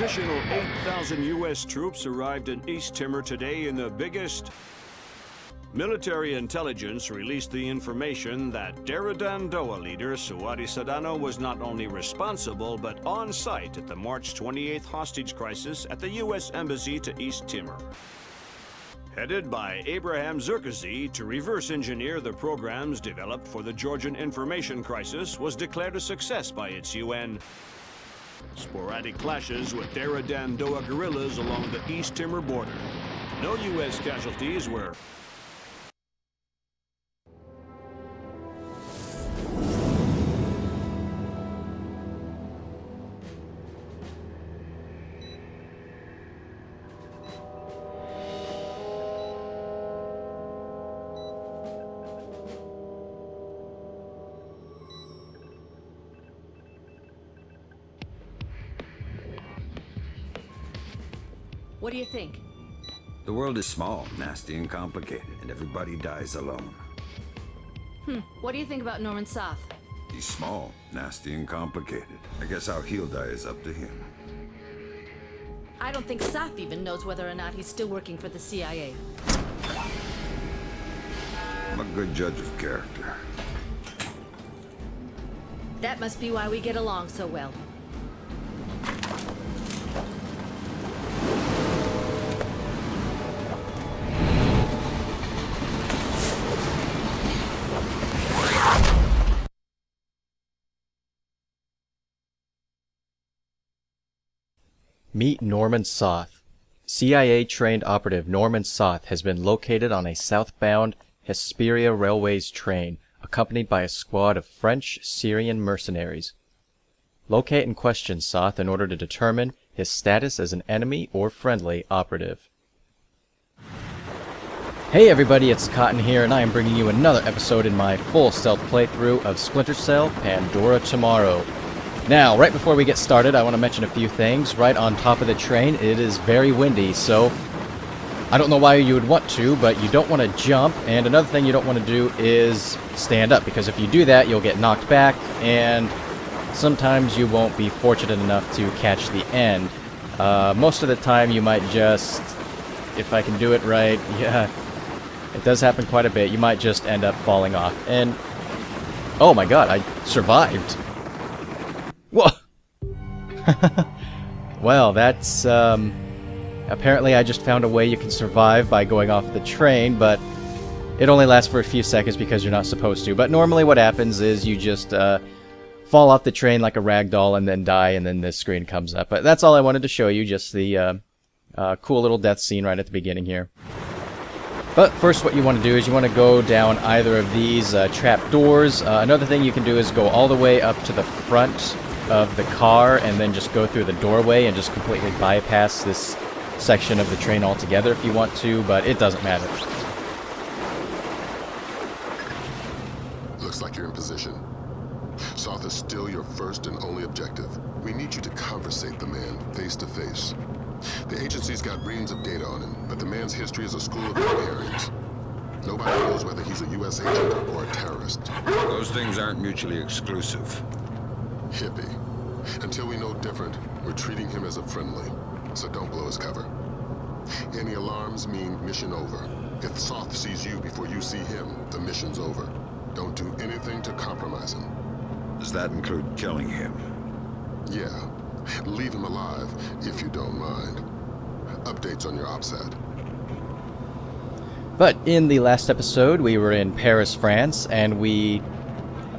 additional 8,000 U.S. troops arrived in East Timor today in the biggest... Military intelligence released the information that Daradandoa leader Suwari Sadano was not only responsible but on site at the March 28th hostage crisis at the U.S. Embassy to East Timor. Headed by Abraham Zerkazi to reverse engineer the programs developed for the Georgian information crisis was declared a success by its UN. Sporadic clashes with Daradandoa guerrillas along the East Timor border. No U.S. casualties were... What do you think? The world is small, nasty, and complicated, and everybody dies alone. What do you think about Norman Soth? He's small, nasty, and complicated. I guess how he'll die is up to him. I don't think Soth even knows whether or not he's still working for the CIA. I'm a good judge of character. That must be why we get along so well. Meet Norman Soth. CIA-trained operative Norman Soth has been located on a southbound Hesperia Railways train, accompanied by a squad of French-Syrian mercenaries. Locate and question Soth in order to determine his status as an enemy or friendly operative. Hey everybody, it's Cotton here, and I am bringing you another episode in my full stealth playthrough of Splinter Cell: Pandora Tomorrow. Now, right before we get started, I want to mention a few things. Right on top of the train, it is very windy, so I don't know why you would want to, but you don't want to jump, and another thing you don't want to do is stand up, because if you do that, you'll get knocked back, and sometimes you won't be fortunate enough to catch the end. Most of the time, you might just, if I can do it right, yeah, it does happen quite a bit, you might just end up falling off, and oh my god, I survived. Whoa! Well, that's, apparently I just found a way you can survive by going off the train, but it only lasts for a few seconds because you're not supposed to. But normally what happens is you just, fall off the train like a rag doll and then die, and then this screen comes up. But that's all I wanted to show you, just the, cool little death scene right at the beginning here. But first what you want to do is you want to go down either of these trap doors. Another thing you can do is go all the way up to the front of the car and then just go through the doorway and just completely bypass this section of the train altogether if you want to, but it doesn't matter. Looks like you're in position. Soth is still your first and only objective. We need you to conversate the man face to face. The agency's got reams of data on him, but the man's history is a school of red herrings. Nobody knows whether he's a U.S. agent or a terrorist. Those things aren't mutually exclusive. Hippie. Until we know different, we're treating him as a friendly, so don't blow his cover. Any alarms mean mission over. If Soth sees you before you see him, the mission's over. Don't do anything to compromise him. Does that include killing him? Yeah. Leave him alive, if you don't mind. Updates on your OPSAT. But in the last episode, we were in Paris, France, and we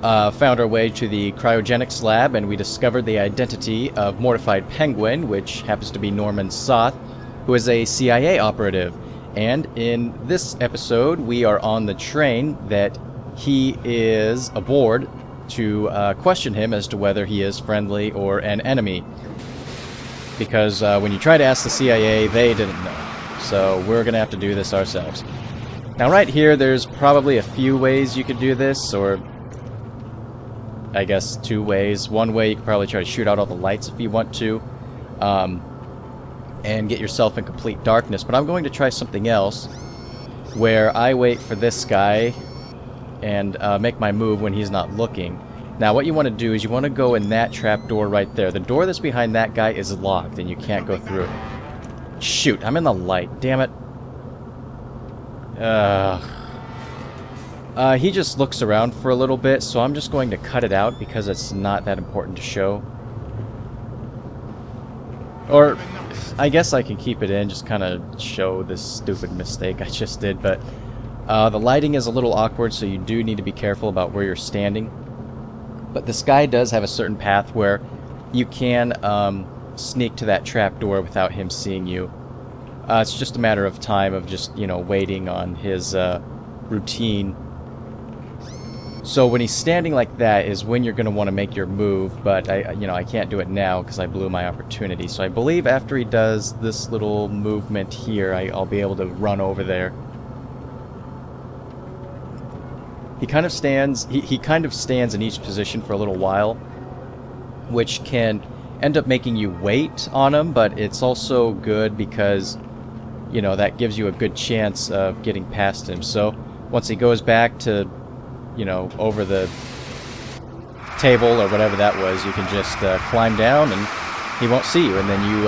found our way to the cryogenics lab, and we discovered the identity of Mortified Penguin, which happens to be Norman Soth, who is a CIA operative. And in this episode, we are on the train that he is aboard to question him as to whether he is friendly or an enemy. Because when you try to ask the CIA, they didn't know. So we're going to have to do this ourselves. Now right here, there's probably a few ways you could do this, or I guess 2 ways. One way, you could probably try to shoot out all the lights if you want to, and get yourself in complete darkness. But I'm going to try something else, where I wait for this guy and make my move when he's not looking. Now what you want to do is you want to go in that trap door right there. The door that's behind that guy is locked and you can't go through it. Shoot, I'm in the light. Damn it. He just looks around for a little bit, so I'm just going to cut it out because it's not that important to show. Or, I guess I can keep it in, just kind of show this stupid mistake I just did, but the lighting is a little awkward, so you do need to be careful about where you're standing. But this guy does have a certain path where you can sneak to that trap door without him seeing you. It's just a matter of time of just, you know, waiting on his routine. So when he's standing like that is when you're going to want to make your move, but I can't do it now because I blew my opportunity. So I believe after he does this little movement here, I'll be able to run over there. He kind of stands. He kind of stands in each position for a little while, which can end up making you wait on him. But it's also good because, you know, that gives you a good chance of getting past him. So once he goes back to, you know, over the table or whatever that was, you can just climb down and he won't see you, and then you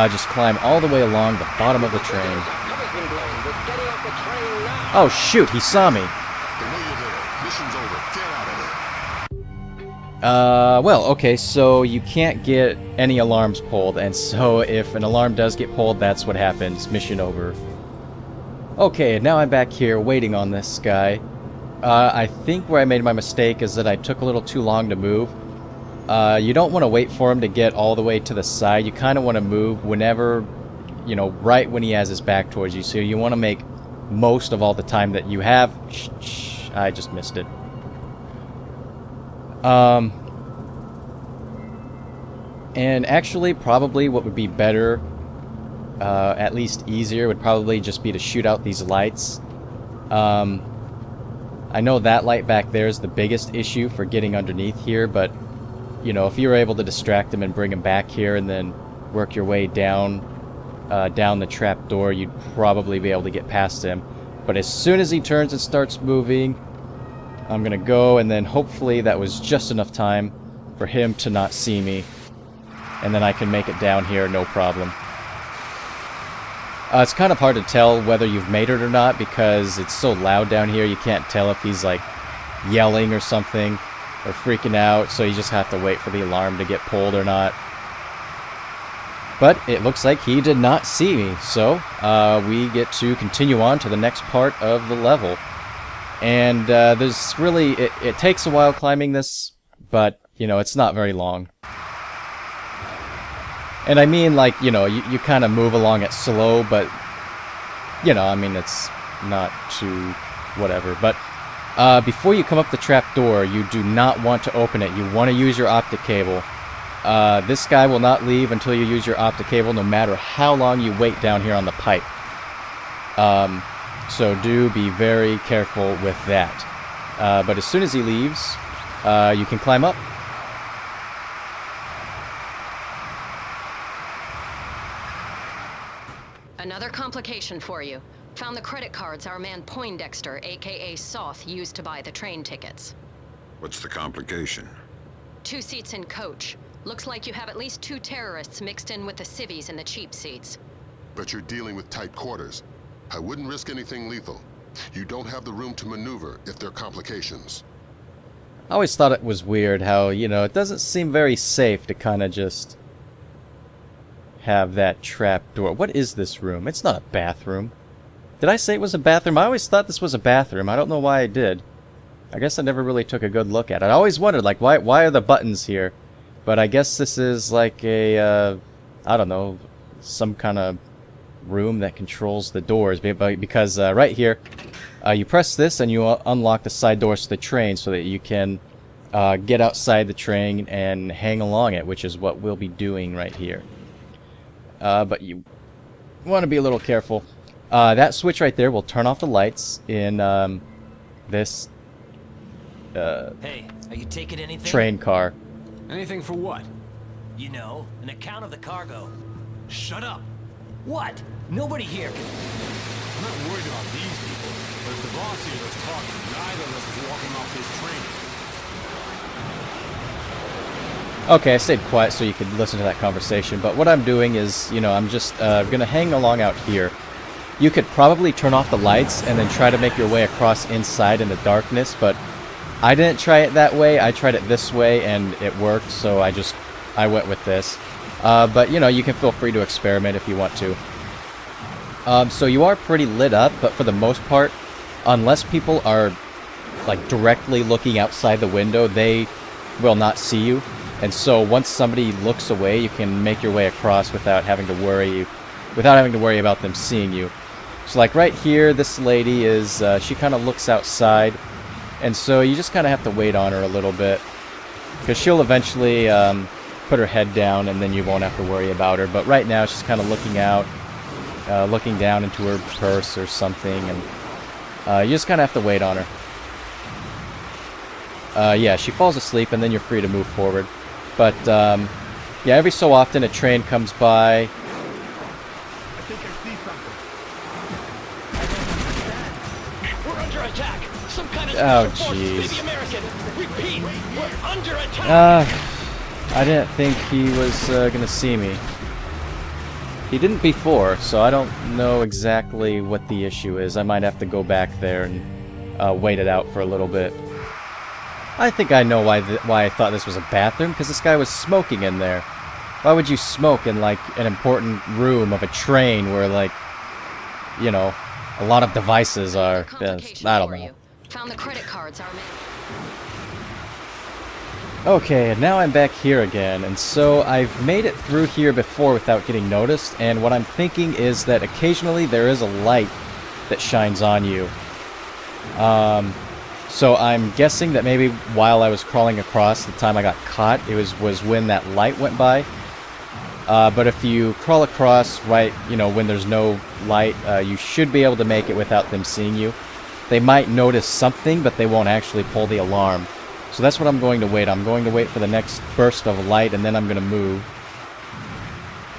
just climb all the way along the bottom of the train. Oh shoot, he saw me. Well, okay, so you can't get any alarms pulled, and so if an alarm does get pulled, that's what happens. Mission over. Okay, now I'm back here waiting on this guy. I think where I made my mistake is that I took a little too long to move. You don't want to wait for him to get all the way to the side. You kind of want to move whenever, you know, right when he has his back towards you. So you want to make most of all the time that you have. I just missed it. And actually, probably what would be better, at least easier, would probably just be to shoot out these lights. I know that light back there is the biggest issue for getting underneath here, but, you know, if you were able to distract him and bring him back here and then work your way down, down the trap door, you'd probably be able to get past him. But as soon as he turns and starts moving, I'm gonna go, and then hopefully that was just enough time for him to not see me. And then I can make it down here, no problem. It's kind of hard to tell whether you've made it or not because it's so loud down here. You can't tell if he's like yelling or something or freaking out, so you just have to wait for the alarm to get pulled or not. But it looks like he did not see me, so we get to continue on to the next part of the level. And there's really, it takes a while climbing this, but, you know, it's not very long. And I mean, like, you know, you kind of move along it slow, but, you know, I mean, it's not too whatever. But before you come up the trap door, you do not want to open it. You want to use your optic cable. This guy will not leave until you use your optic cable, no matter how long you wait down here on the pipe. So do be very careful with that. But as soon as he leaves, you can climb up. Another complication for you. Found the credit cards our man Poindexter, aka Soth, used to buy the train tickets. What's the complication? 2 seats in coach. Looks like you have at least 2 terrorists mixed in with the civvies in the cheap seats. But you're dealing with tight quarters. I wouldn't risk anything lethal. You don't have the room to maneuver if there are complications. I always thought it was weird how, you know, it doesn't seem very safe to kind of just have that trap door. What is this room? It's not a bathroom. Did I say it was a bathroom? I always thought this was a bathroom. I don't know why I did. I guess I never really took a good look at it. I always wondered, like, why are the buttons here? But I guess this is like a, I don't know, some kind of room that controls the doors. Because right here, you press this and you unlock the side doors to the train so that you can get outside the train and hang along it, which is what we'll be doing right here. But you want to be a little careful. That switch right there will turn off the lights in this hey, are you taking anything? train car. Anything for what? You know, an account of the cargo. Shut up! What? Nobody here can... I'm not worried about these people, but if the boss here was talking, neither of us is walking off this train. Okay, I stayed quiet so you could listen to that conversation, but what I'm doing is, you know, I'm just gonna hang along out here. You could probably turn off the lights and then try to make your way across inside in the darkness, but I didn't try it that way. I tried it this way and it worked, so I went with this. But, you know, you can feel free to experiment if you want to. So you are pretty lit up, but for the most part, unless people are, like, directly looking outside the window, they will not see you. And so once somebody looks away, you can make your way across without having to worry about them seeing you. So, like, right here, this lady is, she kind of looks outside, and so you just kind of have to wait on her a little bit, because she'll eventually put her head down, and then you won't have to worry about her. But right now, she's kind of looking out, looking down into her purse or something, and you just kind of have to wait on her. Yeah, she falls asleep, and then you're free to move forward. But, yeah, every so often a train comes by. Oh, jeez. I didn't think he was gonna see me. He didn't before, so I don't know exactly what the issue is. I might have to go back there and wait it out for a little bit. I think I know why I thought this was a bathroom, because this guy was smoking in there. Why would you smoke in, like, an important room of a train where, like, you know, a lot of devices are... I don't know. Found the credit cards, our man. Okay, and now I'm back here again, and so I've made it through here before without getting noticed, and what I'm thinking is that occasionally there is a light that shines on you. So I'm guessing that maybe while I was crawling across, the time I got caught, it was when that light went by. But if you crawl across right, you know, when there's no light, you should be able to make it without them seeing you. They might notice something, but they won't actually pull the alarm. So that's what I'm going to wait. I'm going to wait for the next burst of light, and then I'm going to move.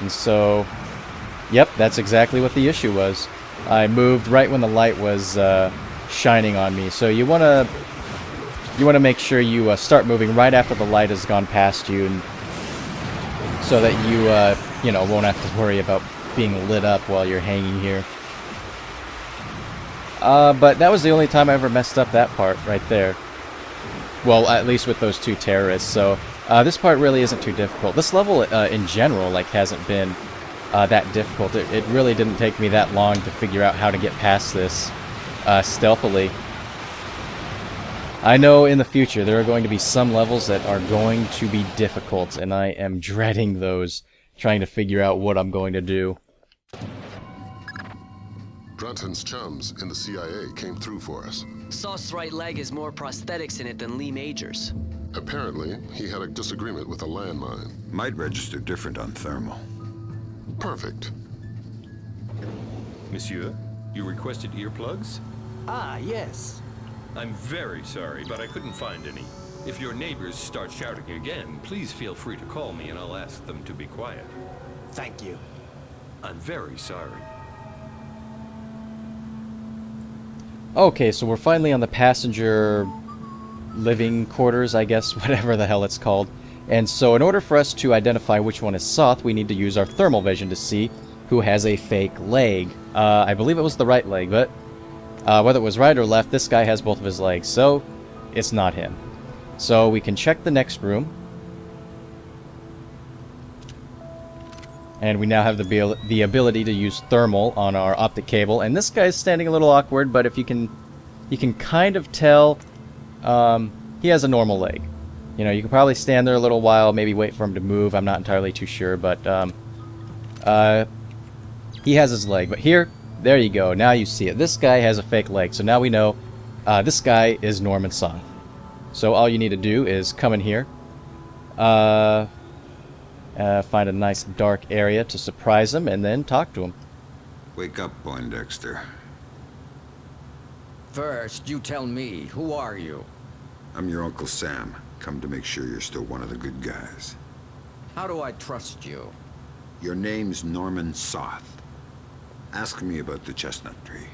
And so, yep, that's exactly what the issue was. I moved right when the light was shining on me. So you want to make sure you start moving right after the light has gone past you, and so that you know, won't have to worry about being lit up while you're hanging here. But that was the only time I ever messed up that part right there. Well, at least with those two terrorists. So this part really isn't too difficult. This level in general, like, hasn't been that difficult. It really didn't take me that long to figure out how to get past this stealthily. I know in the future there are going to be some levels that are going to be difficult, and I am dreading those, trying to figure out what I'm going to do. Brunton's chums in the CIA came through for us. Soth's right leg has more prosthetics in it than Lee Major's. Apparently, he had a disagreement with a landmine. Might register different on thermal. Perfect. Monsieur, you requested earplugs? Ah, yes. I'm very sorry, but I couldn't find any. If your neighbors start shouting again, please feel free to call me and I'll ask them to be quiet. Thank you. I'm very sorry. Okay, so we're finally on the passenger living quarters, I guess, whatever the hell it's called. And so in order for us to identify which one is Soth, we need to use our thermal vision to see who has a fake leg. I believe it was the right leg, but whether it was right or left, this guy has both of his legs, so it's not him. So we can check the next room. And we now have the ability to use thermal on our optic cable. And this guy's standing a little awkward, but if you can kind of tell he has a normal leg. You know, you can probably stand there a little while, maybe wait for him to move. I'm not entirely too sure, but he has his leg. But here, there you go. Now you see it. This guy has a fake leg. So now we know this guy is Norman Soth. So all you need to do is come in here. Find a nice dark area to surprise him, and then talk to him. Wake up, Poindexter. First, you tell me, who are you? I'm your Uncle Sam. Come to make sure you're still one of the good guys. How do I trust you? Your name's Norman Soth. Ask me about the chestnut tree.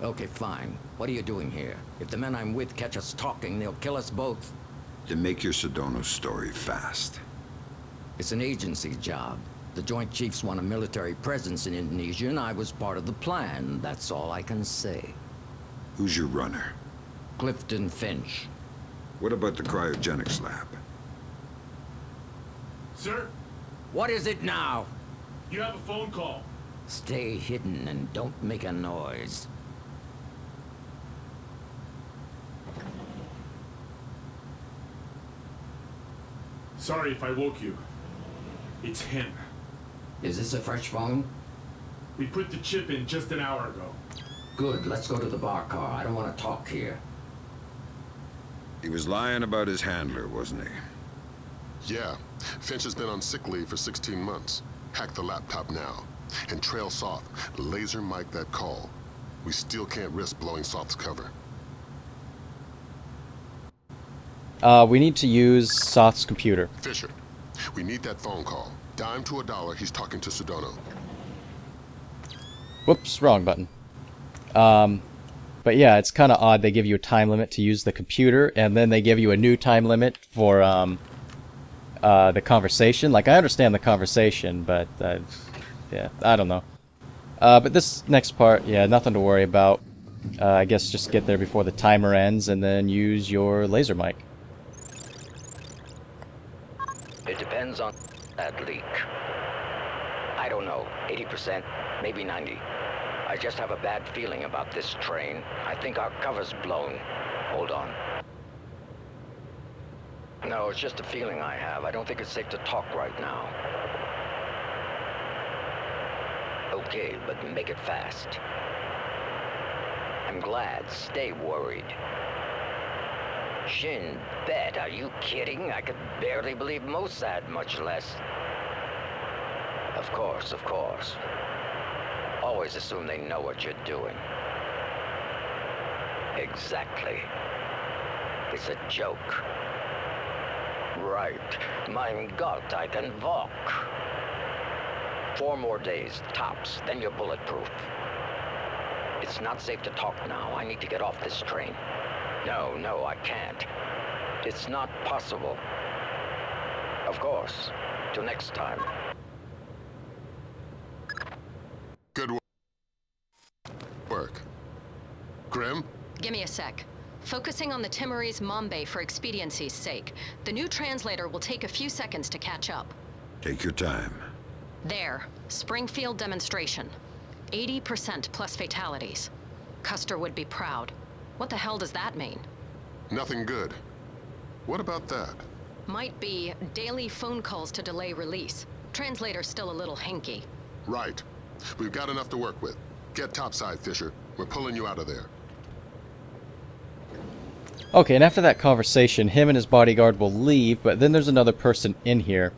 Okay, fine. What are you doing here? If the men I'm with catch us talking, they'll kill us both. Then make your Sedona story fast. It's an agency job. The Joint Chiefs want a military presence in Indonesia, and I was part of the plan. That's all I can say. Who's your runner? Clifton Finch. What about the cryogenics lab? Sir, What is it now? you have a phone call. Stay hidden and don't make a noise. Sorry if I woke you. It's him. Is this a fresh phone? We put the chip in just an hour ago. Good, let's go to the bar car. I don't want to talk here. He was lying about his handler, wasn't he? Yeah, Finch has been on sick leave for 16 months. Hack the laptop now. And trail Soth. Laser mic that call. We still can't risk blowing Soth's cover. We need to use Soth's computer. Fisher, we need that phone call. Dime to $1, he's talking to Sudono. Whoops, wrong button. But yeah, it's kind of odd. They give you a time limit to use the computer, and then they give you a new time limit for the conversation. Like, I understand the conversation, but yeah, I don't know. But this next part, yeah, nothing to worry about. I guess just get there before the timer ends, and then use your laser mic. It depends on that leak. I don't know, 80%, maybe 90. I just have a bad feeling about this train. I think our cover's blown. Hold on. No, it's just a feeling I have. I don't think it's safe to talk right now. Okay, but make it fast. I'm glad. Stay worried. Shin Bet, are you kidding? I could barely believe Mossad, much less. Of course, of course. Always assume they know what you're doing. Exactly. It's a joke. Right. Mein Gott, I can walk. 4 more days, tops, then you're bulletproof. It's not safe to talk now. I need to get off this train. No, I can't. It's not possible. Of course. Till next time. Good work. Grim? Give me a sec. Focusing on the Timorese Mambe for expediency's sake. The new translator will take a few seconds to catch up. Take your time. There. Springfield demonstration. 80% plus fatalities. Custer would be proud. What the hell does that mean? Nothing good. What about that? Might be daily phone calls to delay release. Translator's still a little hinky. Right. We've got enough to work with. Get topside, Fisher. We're pulling you out of there. Okay, and after that conversation, him and his bodyguard will leave, but then there's another person in here.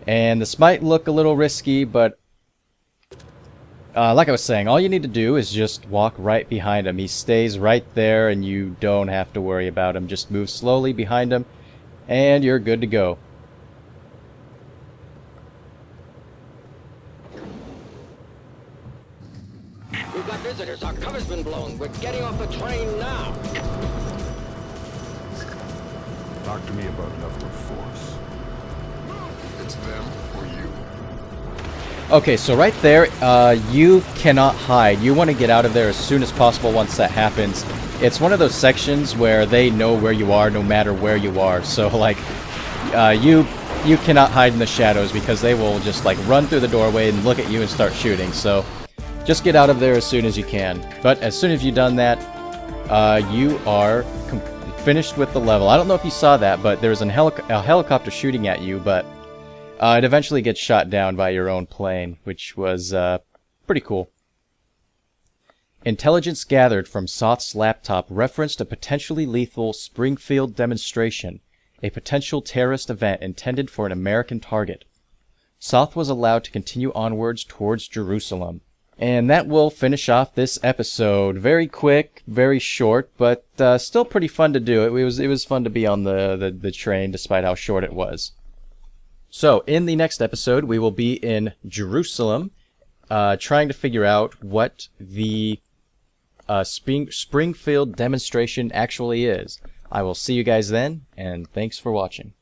And this might look a little risky, but like I was saying, all you need to do is just walk right behind him. He stays right there, and you don't have to worry about him. Just move slowly behind him, and you're good to go. We've got visitors. Our cover's been blown. We're getting off the train now. Talk to me about level of force. It's them or you. Okay, so right there, you cannot hide. You want to get out of there as soon as possible once that happens. It's one of those sections where they know where you are no matter where you are. So, like, you cannot hide in the shadows because they will just, like, run through the doorway and look at you and start shooting. So, just get out of there as soon as you can. But as soon as you've done that, you are finished with the level. I don't know if you saw that, but there's a helicopter shooting at you, but it eventually gets shot down by your own plane, which was pretty cool. Intelligence gathered from Soth's laptop referenced a potentially lethal Springfield demonstration, a potential terrorist event intended for an American target. Soth was allowed to continue onwards towards Jerusalem. And that will finish off this episode. Very quick, very short, but still pretty fun to do. It was fun to be on the train despite how short it was. So, in the next episode, we will be in Jerusalem, trying to figure out what the Springfield demonstration actually is. I will see you guys then, and thanks for watching.